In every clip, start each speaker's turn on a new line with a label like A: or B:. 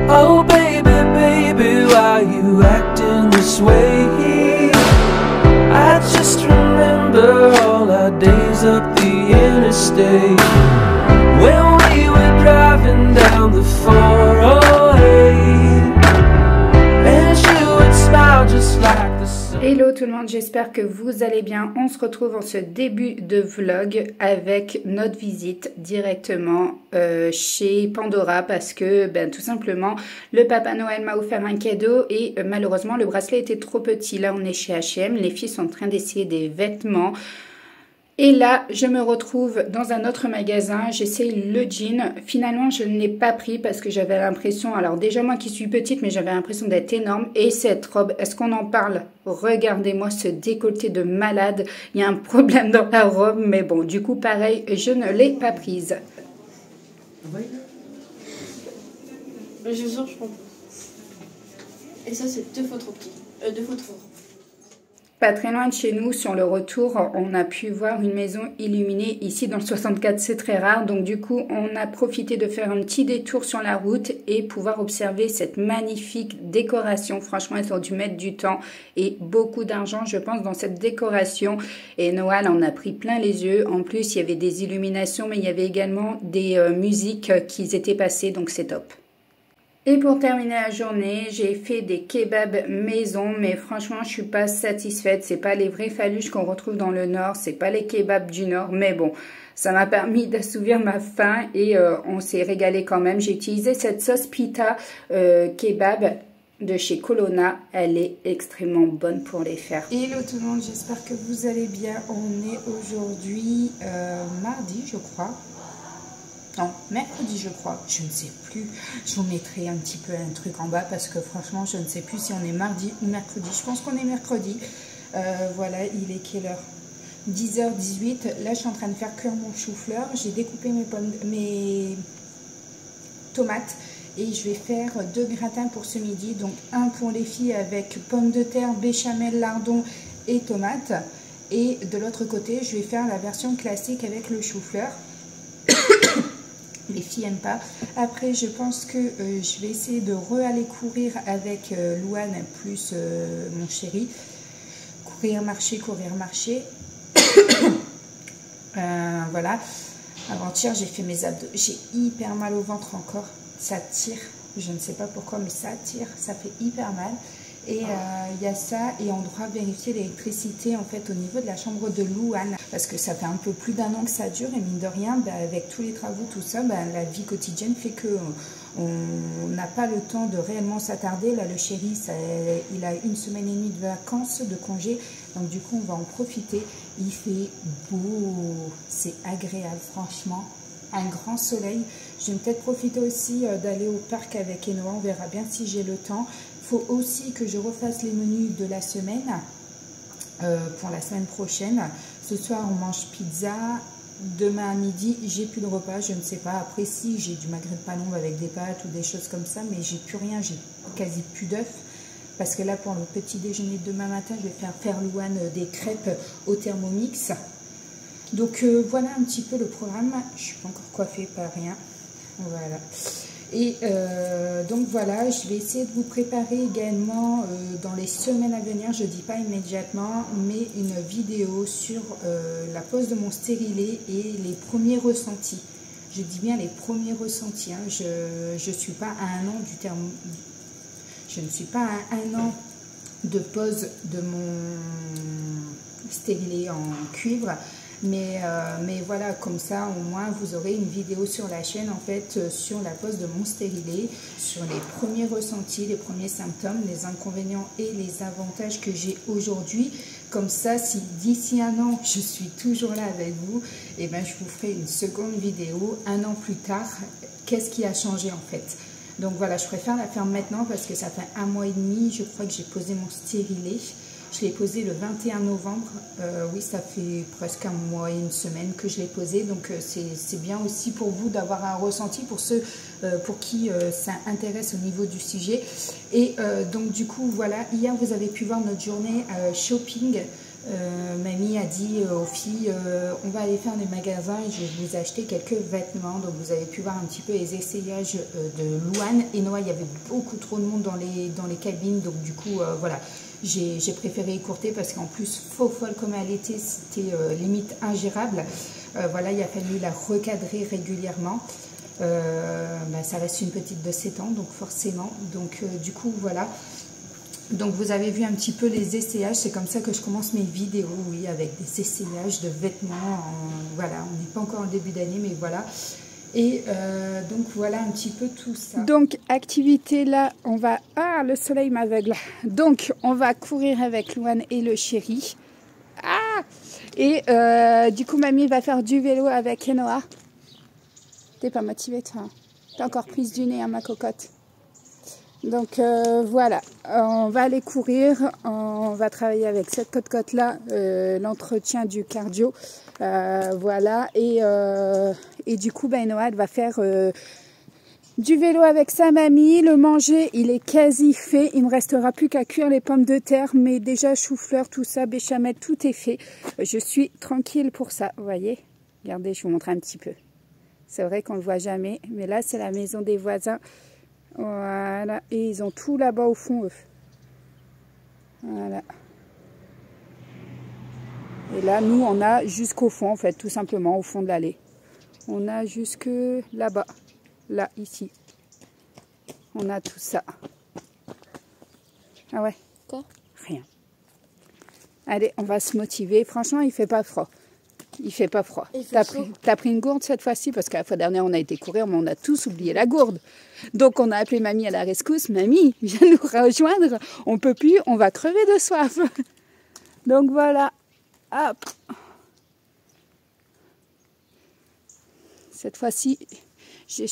A: Oh baby, baby, why you acting this way? I just remember all our days up the interstate when we were driving down the 408 and you would smile just like the sun.
B: Hello tout le monde, j'espère que vous allez bien. On se retrouve en ce début de vlog avec notre visite directement chez Pandora parce que tout simplement le Papa Noël m'a offert un cadeau et malheureusement le bracelet était trop petit. Là on est chez H&M, les filles sont en train d'essayer des vêtements. Et là, je me retrouve dans un autre magasin, j'essaye le jean. Finalement, je ne l'ai pas pris parce que j'avais l'impression, alors déjà moi qui suis petite, mais j'avais l'impression d'être énorme. Et cette robe, est-ce qu'on en parle? Regardez-moi ce décolleté de malade. Il y a un problème dans la robe, mais bon, du coup, pareil, je ne l'ai pas prise.
C: Je vous jure, je prends. Et ça, c'est 2 fois trop petit. 2 fois trop.
B: Pas très loin de chez nous, sur le retour, on a pu voir une maison illuminée. Ici, dans le 64, c'est très rare. Donc, du coup, on a profité de faire un petit détour sur la route et pouvoir observer cette magnifique décoration. Franchement, ils ont dû mettre du temps et beaucoup d'argent, je pense, dans cette décoration. Et Noël en a pris plein les yeux. En plus, il y avait des illuminations, mais il y avait également des musiques qui étaient passées. Donc, c'est top. Et pour terminer la journée, j'ai fait des kebabs maison, mais franchement, je suis pas satisfaite. C'est pas les vrais faluches qu'on retrouve dans le Nord, c'est pas les kebabs du Nord, mais bon, ça m'a permis d'assouvir ma faim et on s'est régalé quand même. J'ai utilisé cette sauce pita kebab de chez Colonna. Elle est extrêmement bonne pour les faire. Hello tout le monde, j'espère que vous allez bien. On est aujourd'hui mardi, je crois. Non, mercredi je crois, je ne sais plus. Je vous mettrai un petit peu un truc en bas parce que franchement je ne sais plus si on est mardi ou mercredi. Je pense qu'on est mercredi. Voilà, il est quelle heure? 10h18. Là je suis en train de faire cuire mon chou-fleur. J'ai découpé mes tomates et je vais faire 2 gratins pour ce midi. Donc un pour les filles avec pommes de terre, béchamel, lardon et tomates. Et de l'autre côté je vais faire la version classique avec le chou-fleur. Les filles n'aiment pas. Après, je pense que je vais essayer de aller courir avec Louane plus mon chéri. Courir, marcher, courir, marcher. Voilà. Avant-hier, j'ai fait mes abdos. J'ai hyper mal au ventre encore. Ça tire. Je ne sais pas pourquoi, mais ça tire. Ça fait hyper mal. Et il y a ça, et on devra vérifier l'électricité en fait au niveau de la chambre de Louane parce que ça fait un peu plus d'1 an que ça dure et mine de rien, avec tous les travaux, tout ça, la vie quotidienne fait que on n'a pas le temps de réellement s'attarder. Là le chéri, il a 1 semaine et demie de vacances, de congé, donc du coup on va en profiter. Il fait beau, c'est agréable franchement. Un grand soleil. Je vais peut-être profiter aussi d'aller au parc avec Enoa, on verra bien si j'ai le temps. Il faut aussi que je refasse les menus de la semaine pour la semaine prochaine. Ce soir on mange pizza, demain à midi j'ai plus de repas, je ne sais pas. Après si j'ai du magret de palombe avec des pâtes ou des choses comme ça, mais j'ai plus rien, j'ai quasi plus d'œufs. Parce que là pour le petit déjeuner de demain matin, je vais faire Louane des crêpes au Thermomix. Donc voilà un petit peu le programme. Je suis pas encore coiffée par rien. Voilà. Et donc voilà, je vais essayer de vous préparer également dans les semaines à venir, je dis pas immédiatement, mais une vidéo sur la pose de mon stérilet et les premiers ressentis. Je dis bien les premiers ressentis. Hein. Je suis pas à 1 an du terme. Je ne suis pas à 1 an de pose de mon stérilet en cuivre. Mais voilà, comme ça au moins vous aurez une vidéo sur la chaîne en fait sur la pose de mon stérilet, sur les premiers ressentis, les premiers symptômes, les inconvénients et les avantages que j'ai aujourd'hui. Comme ça, si d'ici 1 an je suis toujours là avec vous, et je vous ferai une seconde vidéo 1 an plus tard, qu'est-ce qui a changé en fait. Donc voilà, je préfère la faire maintenant parce que ça fait 1 mois et demi, je crois que j'ai posé mon stérilet. Je l'ai posé le 21 novembre, oui ça fait presque 1 mois et 1 semaine que je l'ai posé, donc c'est bien aussi pour vous d'avoir un ressenti, pour ceux pour qui ça intéresse au niveau du sujet. Et donc du coup voilà, hier vous avez pu voir notre journée shopping Mamie a dit aux filles, on va aller faire des magasins et je vais vous acheter quelques vêtements. Donc vous avez pu voir un petit peu les essayages de Louane et Noah. Il y avait beaucoup trop de monde dans les cabines, donc du coup voilà, j'ai préféré écourter parce qu'en plus faux folle comme elle était, c'était limite ingérable. Voilà, il a fallu la recadrer régulièrement. Ça reste une petite de 7 ans, donc forcément, donc du coup voilà. Donc vous avez vu un petit peu les essayages, c'est comme ça que je commence mes vidéos, oui, avec des essayages de vêtements. Voilà, on n'est pas encore en début d'année, mais voilà. Et donc voilà un petit peu tout ça. Donc activité là, on va... Ah, le soleil m'aveugle. Donc on va courir avec Louane et le chéri. Ah! Et du coup mamie va faire du vélo avec Noah. T'es pas motivée toi? T'es encore prise du nez à ma cocotte. Donc voilà, on va aller courir, on va travailler avec cette côte là, l'entretien du cardio, voilà, et du coup Noah va faire du vélo avec sa mamie. Le manger il est quasi fait, il me restera plus qu'à cuire les pommes de terre, mais déjà chou-fleur, tout ça, béchamel, tout est fait. Je suis tranquille pour ça, vous voyez, regardez, je vous montre un petit peu. C'est vrai qu'on le voit jamais, mais là c'est la maison des voisins. Voilà, et ils ont tout là-bas au fond, eux. Voilà. Et là, nous, on a jusqu'au fond, en fait, tout simplement, au fond de l'allée. On a jusque là-bas, là, ici. On a tout ça. Ah ouais?
C: Quoi?
B: Rien. Allez, on va se motiver. Franchement, il fait pas froid. Il fait pas froid. T'as pris une gourde cette fois-ci parce que la fois dernière on a été courir mais on a tous oublié la gourde. Donc on a appelé mamie à la rescousse. Mamie, viens nous rejoindre. On peut plus, on va crever de soif. Donc voilà. Hop. Cette fois-ci, j'ai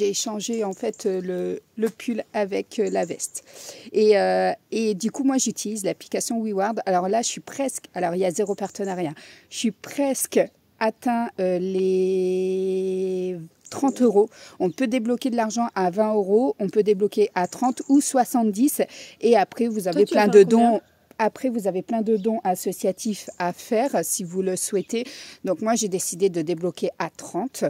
B: échangé en fait le pull avec la veste. Et du coup, moi, j'utilise l'application WeWard. Alors là, je suis presque... Alors, il y a 0 partenariat. Je suis presque atteint les 30 €. On peut débloquer de l'argent à 20 €. On peut débloquer à 30 ou 70. Et après, vous avez plein de dons... Après, vous avez plein de dons associatifs à faire si vous le souhaitez. Donc, moi, j'ai décidé de débloquer à 30.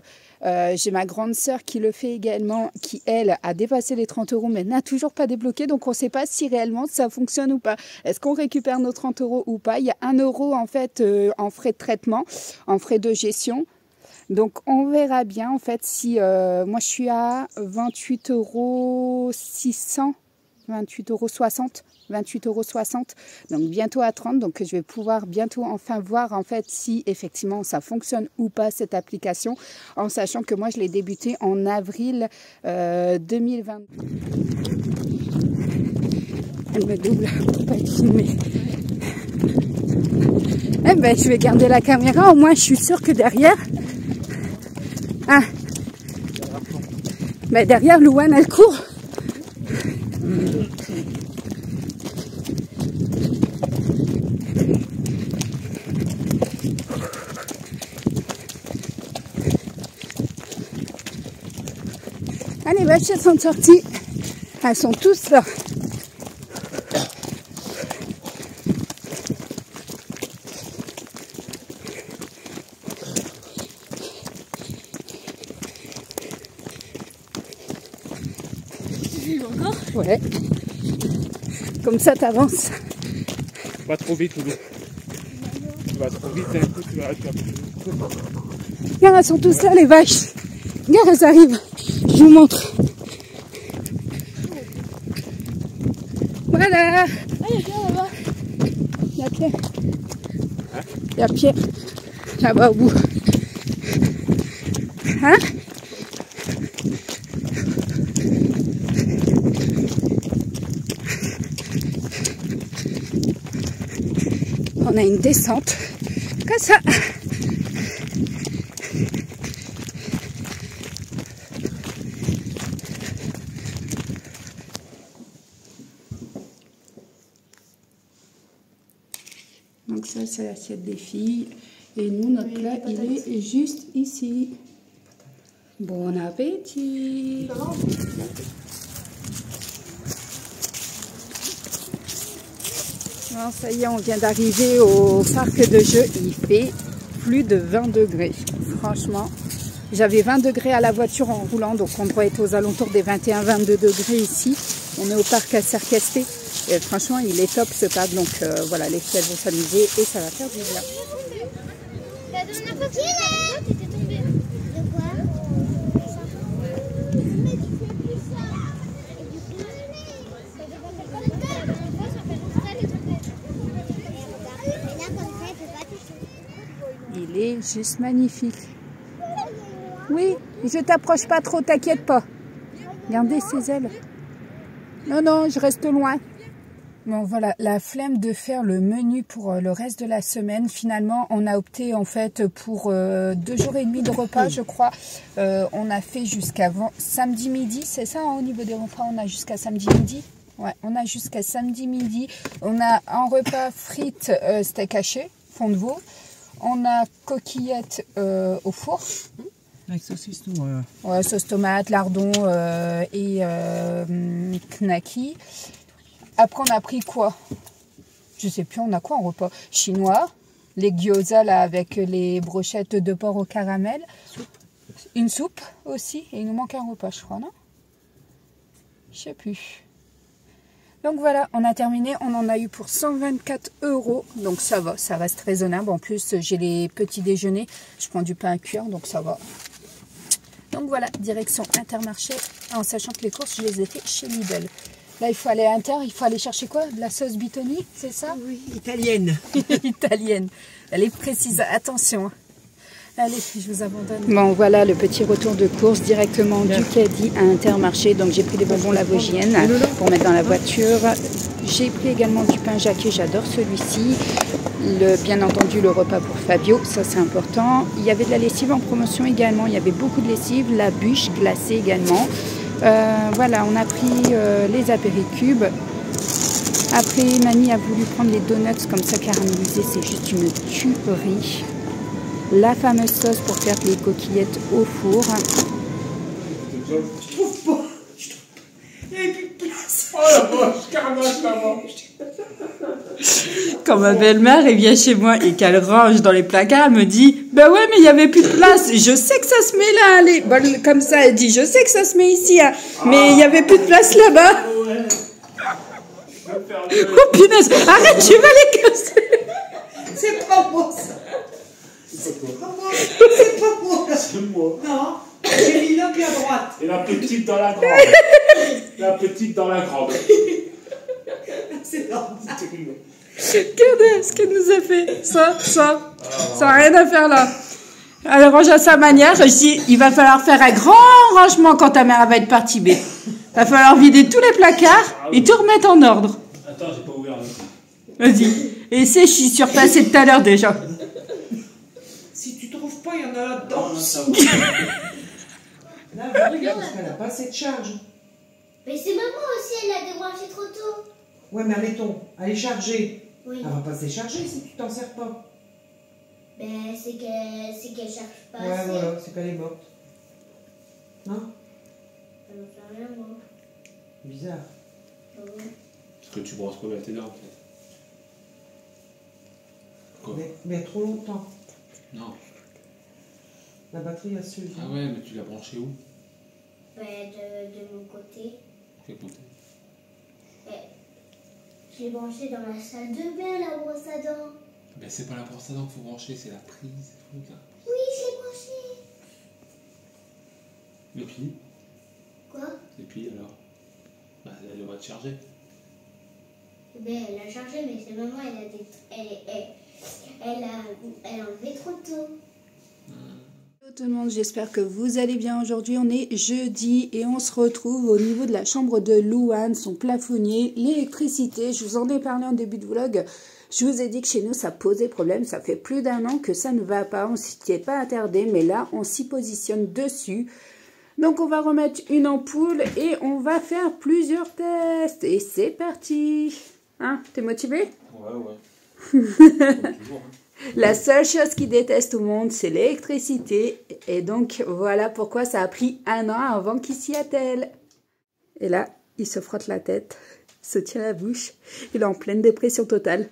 B: J'ai ma grande sœur qui le fait également, qui, elle, a dépassé les 30 € mais n'a toujours pas débloqué. Donc, on ne sait pas si réellement ça fonctionne ou pas. Est-ce qu'on récupère nos 30 € ou pas? Il y a 1 € en fait en frais de traitement, en frais de gestion. Donc, on verra bien en fait si... moi, je suis à 28,600 €. 28,60 €, 28,60 €, donc bientôt à 30, donc je vais pouvoir bientôt enfin voir en fait si effectivement ça fonctionne ou pas cette application, en sachant que moi je l'ai débuté en avril 2020. Elle me double pour pas être filmée. Eh ben je vais garder la caméra, au moins je suis sûre que derrière, ah, ben derrière Louane elle court. Ah, les vaches, elles sont sorties. Elles sont tous là.
C: Encore?
B: Ouais. Comme ça, t'avances.
D: Pas trop vite, Loulou. Tu vas trop vite, un coup, tu vas...
B: Regarde, elles sont tous là, les vaches. Regarde, elles arrivent. Je vous montre. Voilà.
C: Ah, il y a Pierre là-bas.
B: Il y a Pierre. Il y a Pierre. Là-bas au bout. Hein? On a une descente. Comme ça. Donc ça, c'est l'assiette des filles. Et nous, notre plat, il est juste ici. Bon appétit. Bon, ça y est, on vient d'arriver au parc de jeux. Il fait plus de 20 degrés. Franchement, j'avais 20 degrés à la voiture en roulant, donc on doit être aux alentours des 21-22 degrés ici. On est au parc à Sercasté. Et franchement, il est top ce parc. Donc voilà, les filles elles vont s'amuser et ça va faire du bien. Il est juste magnifique. Oui, je t'approche pas trop, t'inquiète pas. Regardez ses ailes. Non, non, je reste loin. Bon, voilà, la flemme de faire le menu pour le reste de la semaine. Finalement, on a opté en fait pour 2 jours et demi de repas, je crois. On a fait jusqu'à samedi midi, c'est ça, hein, au niveau des repas, on a jusqu'à samedi midi. Ouais, on a jusqu'à samedi midi. On a un repas frites, steak haché, fond de veau. On a coquillettes au four.
E: Avec saucisse, tout, ouais.
B: Ouais, sauce tomate, lardon et knaki. Après, on a pris quoi? Je sais plus, on a quoi en repas? Chinois, les gyoza là avec les brochettes de porc au caramel. Une soupe aussi. Et il nous manque un repas, je crois, non? Je sais plus. Donc voilà, on a terminé. On en a eu pour 124 €. Donc ça va, ça reste raisonnable. En plus, j'ai les petits déjeuners. Je prends du pain à cuire, donc ça va. Donc voilà, direction Intermarché. En sachant que les courses, je les ai fait chez Lidl. Là, il faut aller à Inter. Il faut aller chercher quoi? De la sauce Bitoni, c'est ça?
E: Oui, italienne.
B: Italienne. Elle est précise. Attention. Allez, je vous abandonne. Bon, voilà le petit retour de course directement du caddie à Intermarché. Donc, j'ai pris des bonbons Lavoisienne pour mettre dans la voiture. J'ai pris également du pain Jacquet, j'adore celui-ci. Bien entendu, le repas pour Fabio, ça c'est important. Il y avait de la lessive en promotion également. Il y avait beaucoup de lessive, la bûche glacée également. Voilà, on a pris les apéricubes. Après, mamie a voulu prendre les donuts comme ça caramélisés. C'est juste une tuerie. La fameuse sauce pour faire les coquillettes au four.
E: Je trouve pas. Il n'y avait plus de place.
D: Oh la vache, carnasse là-bas.
F: Quand ma belle-mère elle vient chez moi et qu'elle range dans les placards, elle me dit « Ben ouais, mais il n'y avait plus de place. Je sais que ça se met là. Allez. Bon, comme ça, elle dit « Je sais que ça se met ici, hein, mais il n'y avait plus de place là-bas. » Oh punaise, arrête, tu vas les casser.
E: C'est pas moi ça. C'est pas moi. C'est pas moi.
D: C'est moi.
E: Non. J'ai mis là puis à droite.
D: Et la petite dans la grande. La petite dans la grande.
E: C'est normal.
F: Regardez ce qu'elle nous a fait. Ça n'a rien à faire là. Elle range à sa manière. Je dis, il va falloir faire un grand rangement quand ta mère va être partie B. Il va falloir vider tous les placards et tout remettre en ordre.
D: Attends, j'ai pas ouvert le coup.
F: Vas-y. Et c'est, je suis surpassée tout à l'heure déjà.
E: Si tu trouves pas, il y en a là-dedans.
D: Non, ça va.
E: Là, regarde, parce qu'elle n'a pas assez de charge.
G: Mais c'est maman aussi, elle l'a débranché trop tôt.
E: Ouais, mais admettons, elle est chargée.
G: Oui.
E: Elle va pas se décharger si tu t'en sers pas.
G: Ben, c'est qu'elle cherche pas
E: Ouais,
G: assez.
E: voilà, c'est qu'elle est morte. Non?
G: Ça ne fait rien, moi.
E: Bizarre.
G: Ah ouais.
D: Parce que tu brosses pas la télé en fait. Quoi?
E: Mais trop longtemps.
D: Non.
E: La batterie a suivi.
D: Ah ouais, mais tu l'as branché où?
G: Ben, de mon côté.
D: Quel côté?
G: Je l'ai branché dans la salle de bain, la brosse à dents.
D: Ben c'est pas la brosse à dents qu'il faut brancher, c'est la prise. Là.
G: Oui, je l'ai branché.
D: Et puis?
G: Quoi?
D: Et puis alors? Bah elle devrait te charger.
G: Ben, elle a chargé, mais c'est maman, elle a enlevé trop tôt.
B: Hello tout le monde, j'espère que vous allez bien. Aujourd'hui on est jeudi et on se retrouve au niveau de la chambre de Louane, son plafonnier, l'électricité. Je vous en ai parlé en début de vlog. Je vous ai dit que chez nous ça posait problème. Ça fait plus d'1 an que ça ne va pas. On s'y est pas attardé, mais là on s'y positionne dessus. Donc on va remettre une ampoule et on va faire plusieurs tests. Et c'est parti. Hein, t'es motivé?
D: Ouais. Comme toujours, hein.
B: La seule chose qui déteste au monde, c'est l'électricité. Et donc, voilà pourquoi ça a pris 1 an avant qu'il s'y attelle. Et là,
F: il se frotte la tête, se tient la bouche. Il est en pleine dépression totale.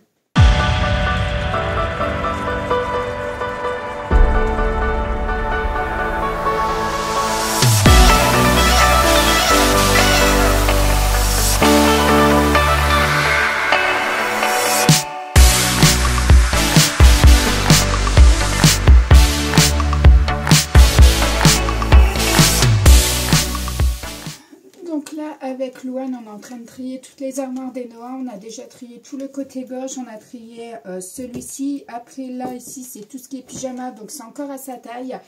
F: Donc là, avec Louane, on est en train de trier toutes les armoires des Noah. On a déjà trié tout le côté gauche, on a trié celui-ci. Après là, ici, c'est tout ce qui est pyjama, donc c'est encore à sa taille.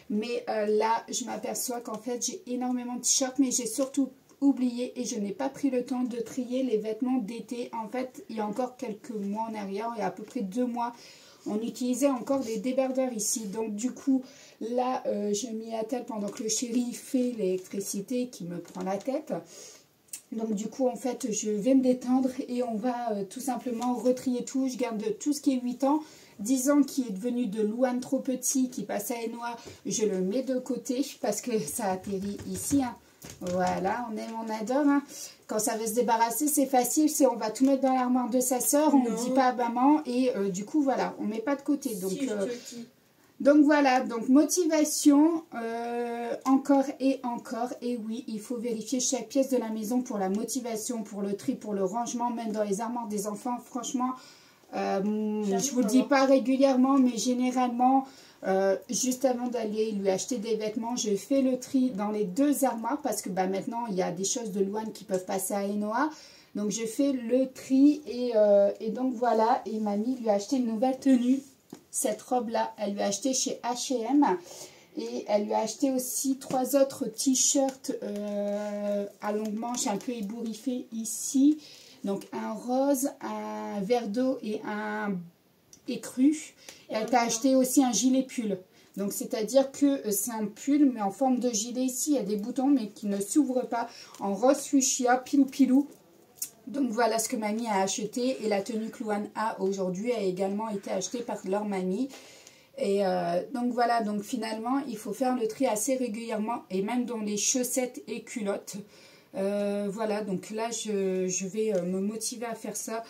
F: Mais là, je m'aperçois qu'en fait, j'ai énormément de t-shirts, mais j'ai surtout oublié et je n'ai pas pris le temps de trier les vêtements d'été. En fait, il y a encore quelques mois en arrière, il y a à peu près 2 mois, on utilisait encore des débardeurs ici. Donc du coup, là, je m'y attelle pendant que le chéri fait l'électricité qui me prend la tête. Donc du coup, en fait, je vais me détendre et on va tout simplement retrier tout. Je garde tout ce qui est 8 ans. 10 ans qui est devenu de Louane trop petit, qui passe à Enoa, je le mets de côté parce que ça atterrit ici. Hein. Voilà, on aime, on adore. Hein. Quand ça veut se débarrasser, c'est facile. C'est on va tout mettre dans l'armoire de sa sœur, on ne dit pas à maman et du coup, voilà, on ne met pas de côté. Donc,
C: Si, je te le dis.
F: donc voilà, donc motivation, encore et encore. Et oui, il faut vérifier chaque pièce de la maison pour la motivation, pour le tri, pour le rangement, même dans les armoires des enfants. Franchement, je vous le dis pas régulièrement, mais généralement, juste avant d'aller lui acheter des vêtements, je fais le tri dans les 2 armoires parce que bah, maintenant, il y a des choses de Louane qui peuvent passer à Enoa. Donc, je fais le tri et donc voilà. Et mamie lui a acheté une nouvelle tenue. Cette robe-là, elle lui a acheté chez H&M. Et elle lui a acheté aussi 3 autres t-shirts à longue manche un peu ébouriffés ici. Donc un rose, un vert d'eau et un écru. Et elle t'a acheté aussi un gilet pull. Donc c'est-à-dire que c'est un pull mais en forme de gilet ici. Il y a des boutons mais qui ne s'ouvrent pas. En rose fuchsia, pilou pilou. Donc voilà ce que mamie a acheté. Et la tenue que Louane a aujourd'hui a également été achetée par leur mamie. Et donc voilà, donc finalement il faut faire le tri assez régulièrement. Et même dans les chaussettes et culottes. Voilà, donc là je vais me motiver à faire ça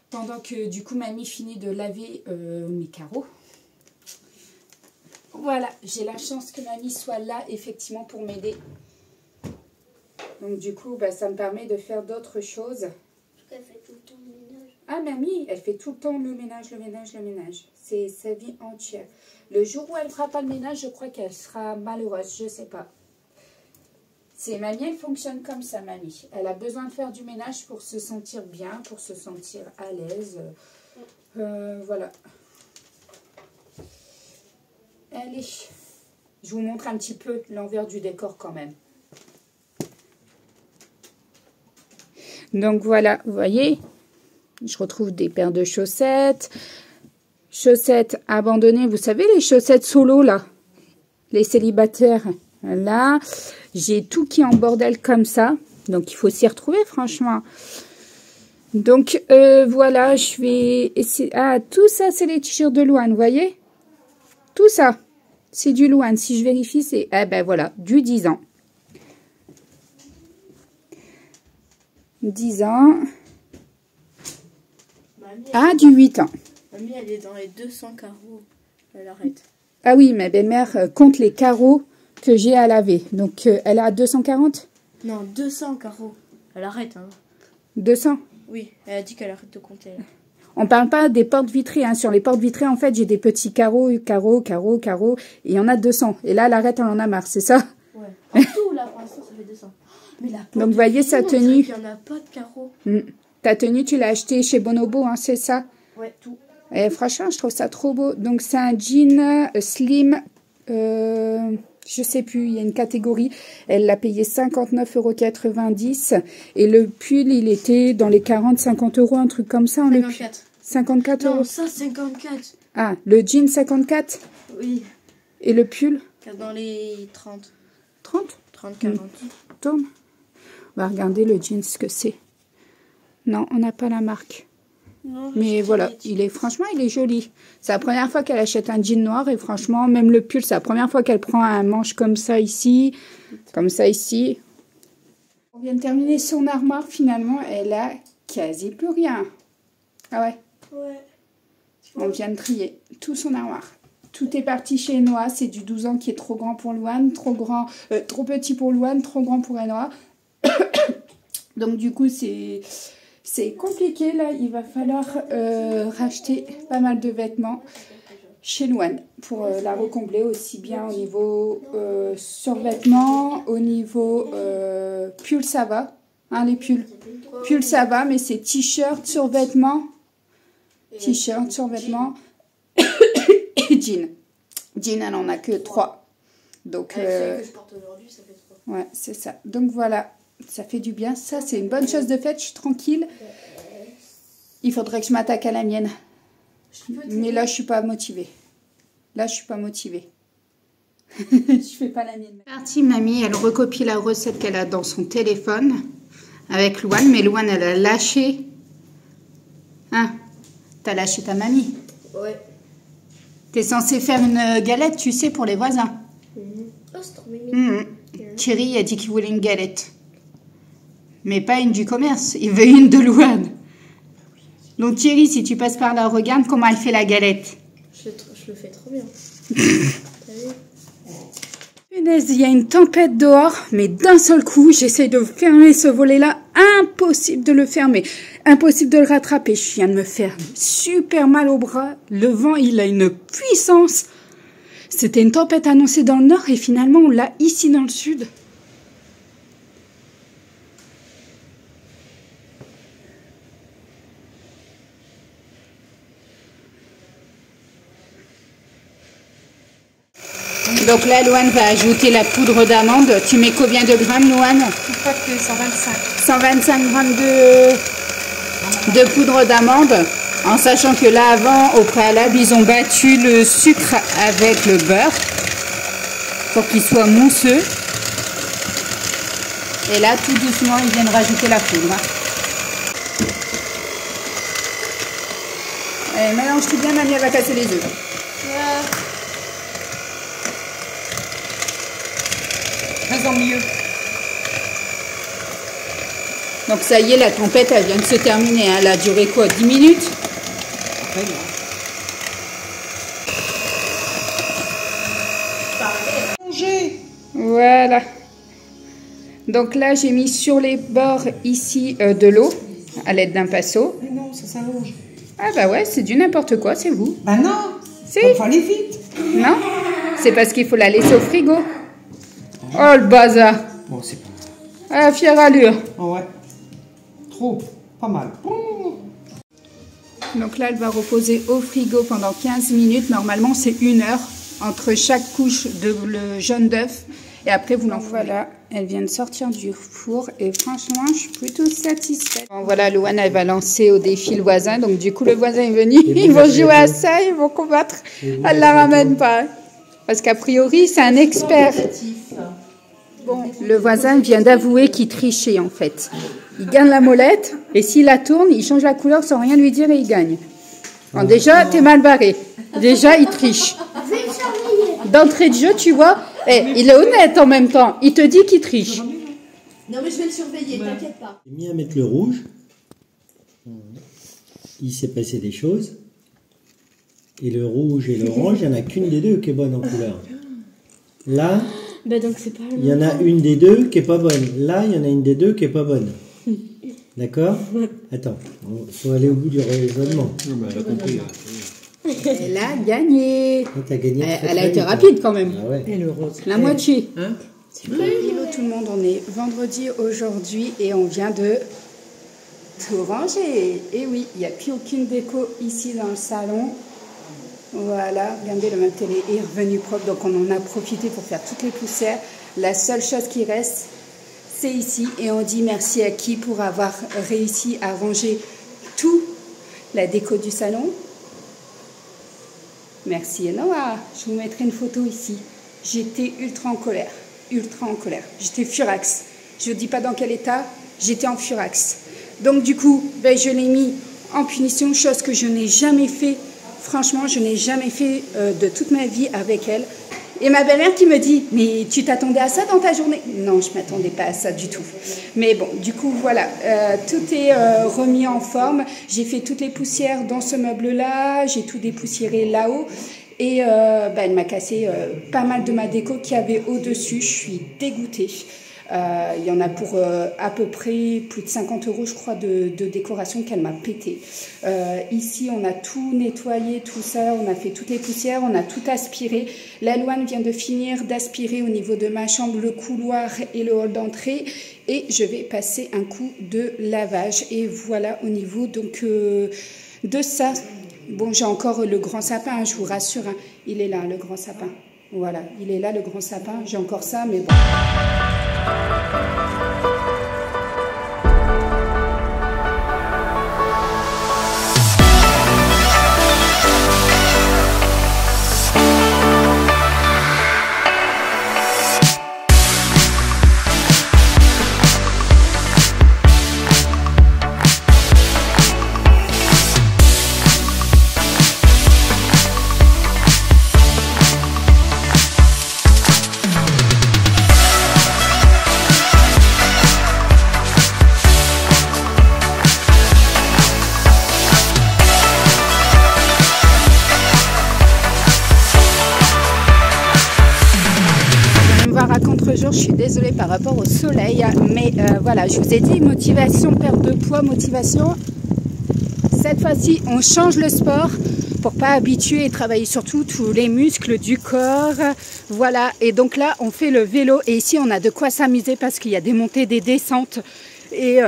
F: pendant que du coup mamie finit de laver mes carreaux. Voilà, j'ai la chance que mamie soit là effectivement pour m'aider. Donc du coup bah, ça me permet de faire d'autres choses.
G: Elle fait tout le temps le ménage.
F: Ah mamie, elle fait tout le temps le ménage, le ménage, le ménage. C'est sa vie entière. Le jour où elle ne fera pas le ménage, je crois qu'elle sera malheureuse, je sais pas. C'est mamie, elle fonctionne comme ça, mamie. Elle a besoin de faire du ménage pour se sentir bien, pour se sentir à l'aise. Voilà. Allez, je vous montre un petit peu l'envers du décor quand même. Donc voilà, vous voyez, je retrouve des paires de chaussettes. Chaussettes abandonnées, vous savez les chaussettes solo là, les célibataires. Là, j'ai tout qui est en bordel comme ça. Donc, il faut s'y retrouver, franchement. Donc, voilà, je vais essayer... Ah, tout ça, c'est les t-shirts de Louane, vous voyez? Tout ça, c'est du Louane. Si je vérifie, c'est... Eh ben, voilà, du 10 ans. 10 ans.
C: Mamie,
F: Ah, du 8 ans.
C: mamie, elle est dans les 200 carreaux. Elle arrête.
F: Ah oui, ma belle-mère compte les carreaux que j'ai à laver. Donc, elle a 240?
C: Non, 200 carreaux. Elle arrête, hein.
F: 200?
C: Oui, elle a dit qu'elle arrête de compter. Là.
F: On parle pas des portes vitrées. Hein. Sur les portes vitrées, en fait, j'ai des petits carreaux, carreaux, carreaux, carreaux. Et il y en a 200. Et là, elle arrête, elle en a marre, c'est ça?
C: Ouais. En tout, là, pour l'instant, ça fait 200. Mais la porte
F: Donc, vous voyez sa
C: vitrine, on
F: tenue.
C: dirait qu'il n'y en a pas de carreaux.
F: Ta tenue, tu l'as achetée chez Bonobo, hein, c'est ça?
C: Ouais, tout.
F: Et franchement, je trouve ça trop beau. Donc, c'est un jean slim... je sais plus, il y a une catégorie. Elle l'a payé 59,90 €. Et le pull, il était dans les 40-50 €, un truc comme ça.
C: 54.
F: 54
C: Non,
F: €.
C: ça, 54.
F: Ah, le jean 54.
C: Oui.
F: Et le pull
C: Dans les 30.
F: 30.
C: 30, 40.
F: Tourne. On va regarder le jean, ce que c'est. Non, on n'a pas la marque.
C: Non,
F: Mais voilà, franchement, il est joli. C'est la première fois qu'elle achète un jean noir. Et franchement, même le pull, c'est la première fois qu'elle prend un manche comme ça ici. Comme ça ici. On vient de terminer son armoire, finalement, elle a quasi plus rien. Ah ouais?
C: Ouais.
F: On vient de trier tout son armoire. Tout est parti chez Noah, c'est du 12 ans qui est trop grand pour Louane, trop petit pour Louane, trop grand pour Noah. Donc du coup, c'est compliqué là, il va falloir racheter pas mal de vêtements chez Louane pour la recombler aussi bien au niveau survêtements, au niveau pull ça va, hein, les pulls. Pull ça va, mais c'est t-shirt, survêtements, t-shirt, survêtements et jean. Jean, elle en a que 3. Donc,
C: Avec celle que je porte aujourd'hui, ça fait 3.
F: ouais, c'est ça. Donc voilà, ça fait du bien. Ça, c'est une bonne chose de fait. Je suis tranquille. Il faudrait que je m'attaque à la mienne. Mais là, je suis pas motivée. Là, je suis pas motivée. Je fais pas la mienne. Partie, mamie, elle recopie la recette qu'elle a dans son téléphone avec Louane. Mais Louane, elle a lâché. Hein? T'as lâché ta mamie?
C: Ouais.
F: T'es censé faire une galette, tu sais, pour les voisins.
C: Oh, c'est trop mignon.
F: Thierry a dit qu'il voulait une galette. Mais pas une du commerce, il veut une de Louane. Donc Thierry, si tu passes par là, regarde comment elle fait la galette.
C: Je le fais trop bien. T'as vu?
F: Punaise, il y a une tempête dehors, mais d'un seul coup, j'essaye de fermer ce volet-là. Impossible de le fermer. Impossible de le rattraper. Je viens de me faire super mal au bras. Le vent, il a une puissance. C'était une tempête annoncée dans le nord et finalement, on l'a ici dans le sud. Donc là, Louane va ajouter la poudre d'amande. Tu mets combien de grammes, Louane?
B: Je crois que 125.
F: 125 grammes de poudre d'amande. En sachant que là, avant, au préalable, ils ont battu le sucre avec le beurre pour qu'il soit mousseux. Et là, tout doucement, ils viennent rajouter la poudre. Allez, mélange tout bien, mamie, elle va casser les œufs.
E: Mieux.
F: Donc ça y est, la tempête, elle vient de se terminer. Elle a duré quoi, 10 minutes? Voilà. Donc là, j'ai mis sur les bords ici de l'eau à l'aide d'un pinceau.
E: Mais non, ça s'allonge.
F: Ah bah ouais, c'est du n'importe quoi, c'est vous.
E: Bah non.
F: Si.
E: Il faut aller vite.
F: Non, c'est parce qu'il faut la laisser au frigo. Oh le bazar.
E: Bon, c'est pas.
F: Ah, fière allure.
E: Oh ouais. Trop. Pas mal.
F: Donc là, elle va reposer au frigo pendant 15 minutes. Normalement, c'est 1 heure entre chaque couche de le jaune d'œuf. Et après, vous l'enfournez. Voilà, elle vient de sortir du four. Et franchement, je suis plutôt satisfaite. Bon, voilà, Louane, elle va lancer au défi le voisin. Donc du coup, le voisin est venu. Ils vont jouer à ça, ils vont combattre. Elle la ramène pas. Parce qu'a priori, c'est un expert. Bon, le voisin vient d'avouer qu'il trichait en fait. Il gagne la molette et s'il la tourne, il change la couleur sans rien lui dire et il gagne. Alors déjà, t'es mal barré. Déjà, il triche. D'entrée de jeu, tu vois, il est honnête en même temps. Il te dit qu'il triche.
C: Non mais je vais le surveiller, t'inquiète pas.
H: J'ai mis à mettre le rouge. Il s'est passé des choses. Et le rouge et l'orange, il n'y en a qu'une des deux qui est bonne en couleur. Là,
C: Bah donc c'est pas
H: il y en a une des deux qui est pas bonne. Là, il y en a une des deux qui est pas bonne. D'accord? Attends, il faut aller au bout du raisonnement.
D: Elle a compris.
F: Elle a gagné.
H: T'as gagné très,
F: Elle a
H: très
F: été
H: vite,
F: rapide quand même.
H: Ah ouais.
E: Et le rose.
F: La moitié.
E: Hein?
F: Hello tout le monde, on est vendredi aujourd'hui et on vient de tout ranger. Et oui, il n'y a plus aucune déco ici dans le salon. Voilà, regardez, le meuble télé est revenu propre, donc on en a profité pour faire toutes les poussières. La seule chose qui reste, c'est ici. Et on dit merci à qui pour avoir réussi à ranger tout la déco du salon. Merci Noah. Je vous mettrai une photo ici. J'étais ultra en colère. Ultra en colère. J'étais furax. Je ne dis pas dans quel état, j'étais en furax. Donc du coup, ben, je l'ai mis en punition, chose que je n'ai jamais fait. Franchement, je n'ai jamais fait de toute ma vie avec elle. Et ma belle-mère qui me dit, mais tu t'attendais à ça dans ta journée? Non, je m'attendais pas à ça du tout. Mais bon, du coup, voilà, tout est remis en forme. J'ai fait toutes les poussières dans ce meuble-là, j'ai tout dépoussiéré là-haut. Et elle m'a cassé pas mal de ma déco qu'il y avait au-dessus. Je suis dégoûtée. Il y en a pour à peu près plus de 50 €, je crois, de décoration qu'elle m'a pété. Ici, on a tout nettoyé, tout ça, on a fait toutes les poussières, on a tout aspiré. La Louane vient de finir d'aspirer au niveau de ma chambre, le couloir et le hall d'entrée. Et je vais passer un coup de lavage. Et voilà au niveau donc de ça. Bon, j'ai encore le grand sapin, hein, je vous rassure, hein, il est là, le grand sapin. Voilà, il est là, le grand sapin. J'ai encore ça, mais bon. À contre-jour, je suis désolée par rapport au soleil, mais voilà, je vous ai dit, motivation, perte de poids, motivation. Cette fois-ci, on change le sport pour pas habituer et travailler surtout tous les muscles du corps. Voilà, et donc là, on fait le vélo et ici, on a de quoi s'amuser parce qu'il y a des montées, des descentes. Et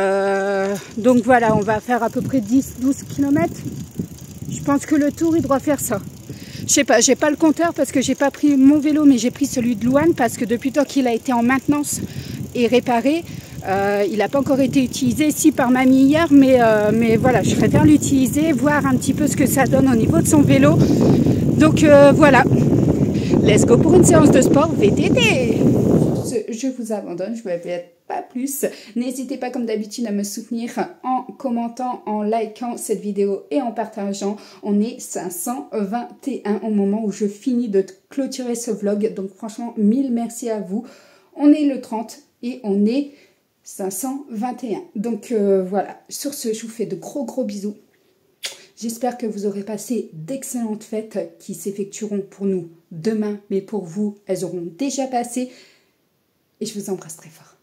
F: donc voilà, on va faire à peu près 10-12 km. Je pense que le tour, il doit faire ça. Je sais pas, j'ai pas le compteur parce que j'ai pas pris mon vélo, mais j'ai pris celui de Louane parce que depuis tant qu'il a été en maintenance et réparé, il n'a pas encore été utilisé, si par mamie hier, mais voilà, je préfère l'utiliser, voir un petit peu ce que ça donne au niveau de son vélo. Donc voilà, let's go pour une séance de sport VTT. Je vous abandonne, je ne vous répète pas plus. N'hésitez pas comme d'habitude à me soutenir en commentant, en likant cette vidéo et en partageant. On est 521 au moment où je finis de clôturer ce vlog. Donc franchement, 1000 merci à vous. On est le 30 et on est 521. Donc voilà, sur ce, je vous fais de gros bisous. J'espère que vous aurez passé d'excellentes fêtes qui s'effectueront pour nous demain. Mais pour vous, elles auront déjà passé. Et je vous embrasse très fort.